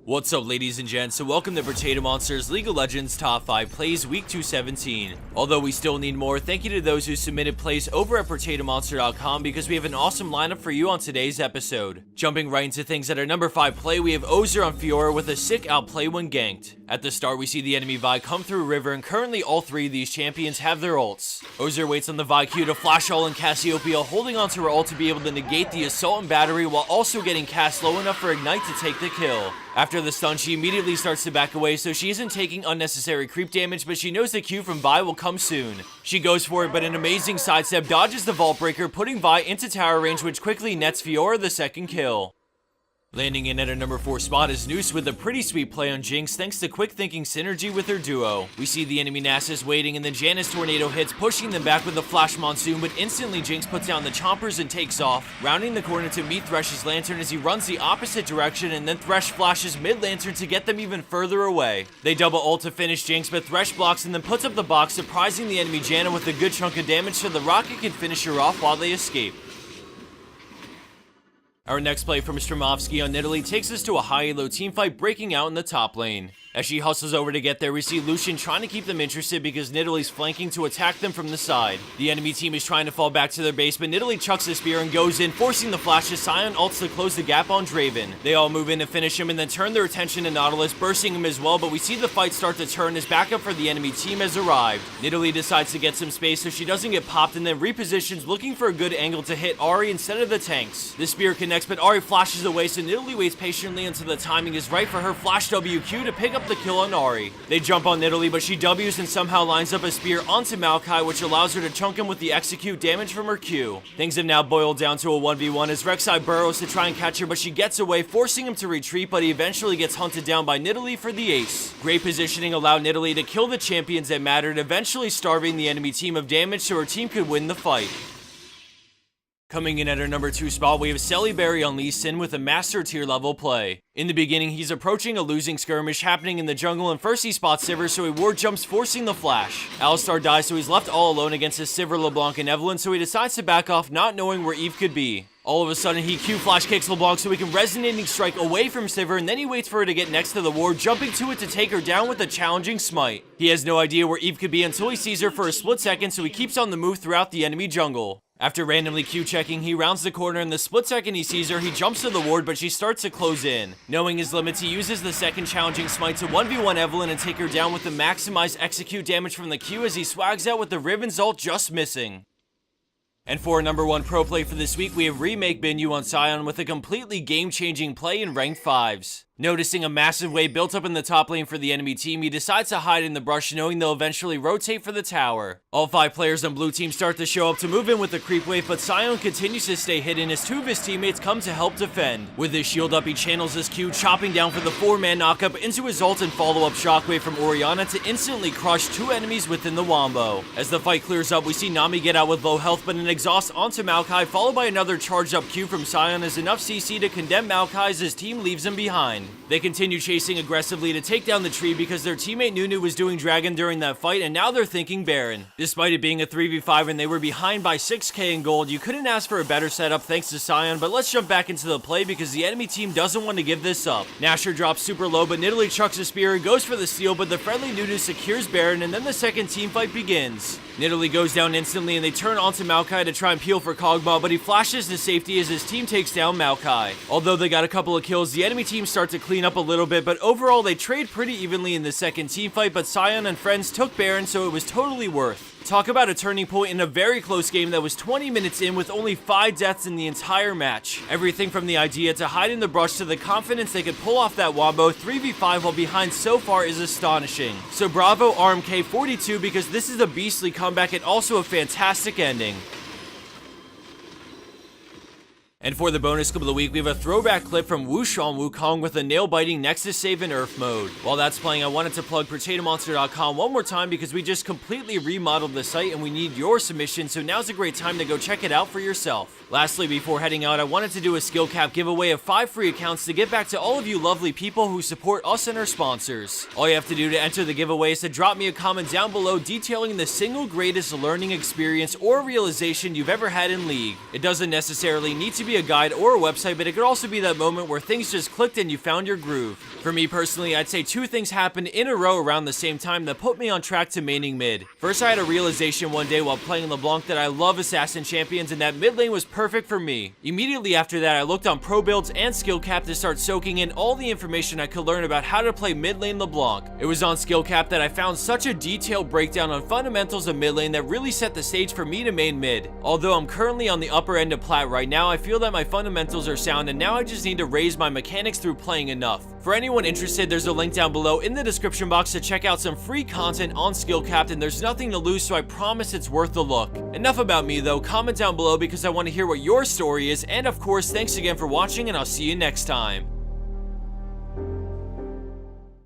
What's up, ladies and gents, and welcome to Potato Monsters League of Legends Top 5 Plays Week 217. Although we still need more, thank you to those who submitted plays over at PotatoMonster.com because we have an awesome lineup for you on today's episode. Jumping right into things at our number 5 play, we have Ozer on Fiora with a sick outplay when ganked. At the start, we see the enemy Vi come through river, and currently all 3 of these champions have their ults. Ozer waits on the Vi Q to flash all in Cassiopeia, holding onto her ult to be able to negate the assault and battery while also getting cast low enough for Ignite to take the kill. After the stun, she immediately starts to back away, so she isn't taking unnecessary creep damage, but she knows the Q from Vi will come soon. She goes for it, but an amazing sidestep dodges the Vault Breaker, putting Vi into tower range, which quickly nets Fiora the second kill. Landing in at our number 4 spot is Noose with a pretty sweet play on Jinx thanks to quick thinking synergy with her duo. We see the enemy Nasus waiting, and then Janus Tornado hits, pushing them back with a Flash Monsoon, but instantly Jinx puts down the chompers and takes off, rounding the corner to meet Thresh's Lantern as he runs the opposite direction, and then Thresh flashes mid-lantern to get them even further away. They double ult to finish Jinx, but Thresh blocks and then puts up the box, surprising the enemy Janna with a good chunk of damage so the Rocket can finish her off while they escape. Our next play from Stromovsky on Nidalee takes us to a high elo teamfight breaking out in the top lane. As she hustles over to get there, we see Lucian trying to keep them interested because Nidalee's flanking to attack them from the side. The enemy team is trying to fall back to their base, but Nidalee chucks the spear and goes in, forcing the flash as Sion ults to close the gap on Draven. They all move in to finish him and then turn their attention to Nautilus, bursting him as well, but we see the fight start to turn as backup for the enemy team has arrived. Nidalee decides to get some space so she doesn't get popped and then repositions, looking for a good angle to hit Ahri instead of the tanks. The spear connects, but Ahri flashes away, so Nidalee waits patiently until the timing is right for her flash WQ to pick up the kill on Ahri. They jump on Nidalee, but she W's and somehow lines up a spear onto Maokai, which allows her to chunk him with the execute damage from her Q. Things have now boiled down to a 1v1 as Rek'Sai burrows to try and catch her, but she gets away, forcing him to retreat, but he eventually gets hunted down by Nidalee for the ace. Great positioning allowed Nidalee to kill the champions that mattered, eventually starving the enemy team of damage so her team could win the fight. Coming in at our number 2 spot, we have Celeberry on Lee Sin with a master tier level play. In the beginning, he's approaching a losing skirmish happening in the jungle, and first he spots Sivir, so he ward jumps, forcing the flash. Alistar dies, so he's left all alone against his Sivir, LeBlanc, and Evelynn, so he decides to back off, not knowing where Eve could be. All of a sudden, he Q-flash kicks LeBlanc so he can resonating strike away from Sivir, and then he waits for her to get next to the ward, jumping to it to take her down with a challenging smite. He has no idea where Eve could be until he sees her for a split second, so he keeps on the move throughout the enemy jungle. After randomly Q-checking, he rounds the corner, and the split second he sees her, he jumps to the ward, but she starts to close in. Knowing his limits, he uses the second challenging smite to 1v1 Evelynn and take her down with the maximized execute damage from the Q as he swags out with the Riven's ult just missing. And for our number 1 pro play for this week, we have Remake Binyu on Sion with a completely game-changing play in ranked 5s. Noticing a massive wave built up in the top lane for the enemy team, he decides to hide in the brush, knowing they'll eventually rotate for the tower. All 5 players on blue team start to show up to move in with the creep wave, but Sion continues to stay hidden as 2 of his teammates come to help defend. With his shield up, he channels his Q, chopping down for the 4-man knockup into his ult and follow-up shockwave from Orianna to instantly crush 2 enemies within the wombo. As the fight clears up, we see Nami get out with low health, but an exhaust onto Maokai, followed by another charged up Q from Sion as enough CC to condemn Maokai as his team leaves him behind. They continue chasing aggressively to take down the tree because their teammate Nunu was doing Dragon during that fight, and now they're thinking Baron. Despite it being a 3v5 and they were behind by 6k in gold, you couldn't ask for a better setup thanks to Sion, but let's jump back into the play because the enemy team doesn't want to give this up. Nashor drops super low, but Nidalee chucks a spear and goes for the steal, but the friendly Nunu secures Baron, and then the second team fight begins. Nidalee goes down instantly, and they turn onto Maokai to try and peel for Kog'Maw, but he flashes to safety as his team takes down Maokai. Although they got a couple of kills, the enemy team start to clean up a little bit, but overall they trade pretty evenly in the second team fight, but Sion and friends took Baron, so it was totally worth. Talk about a turning point in a very close game that was 20 minutes in with only 5 deaths in the entire match. Everything from the idea to hide in the brush to the confidence they could pull off that wombo 3v5 while behind so far is astonishing. So bravo RMK42 because this is a beastly comeback and also a fantastic ending. And for the bonus clip of the week, we have a throwback clip from Wushu on Wukong with a nail-biting Nexus save in Earth mode. While that's playing, I wanted to plug PotatoMonster.com one more time because we just completely remodeled the site and we need your submission, so now's a great time to go check it out for yourself. Lastly, before heading out, I wanted to do a skill cap giveaway of 5 free accounts to get back to all of you lovely people who support us and our sponsors. All you have to do to enter the giveaway is to drop me a comment down below detailing the single greatest learning experience or realization you've ever had in League. It doesn't necessarily need to be be a guide or a website, but it could also be that moment where things just clicked and you found your groove. For me personally, I'd say two things happened in a row around the same time that put me on track to maining mid. First, I had a realization one day while playing LeBlanc that I love assassin champions and that mid lane was perfect for me. Immediately after that, I looked on pro builds and skill cap to start soaking in all the information I could learn about how to play mid lane LeBlanc. It was on skill cap that I found such a detailed breakdown on fundamentals of mid lane that really set the stage for me to main mid. Although I'm currently on the upper end of plat right now, I feel that my fundamentals are sound and now I just need to raise my mechanics through playing enough. For anyone interested, there's a link down below in the description box to check out some free content on skill cap, and there's nothing to lose, so I promise it's worth the look. Enough about me though, comment down below because I want to hear what your story is, and of course thanks again for watching and I'll see you next time.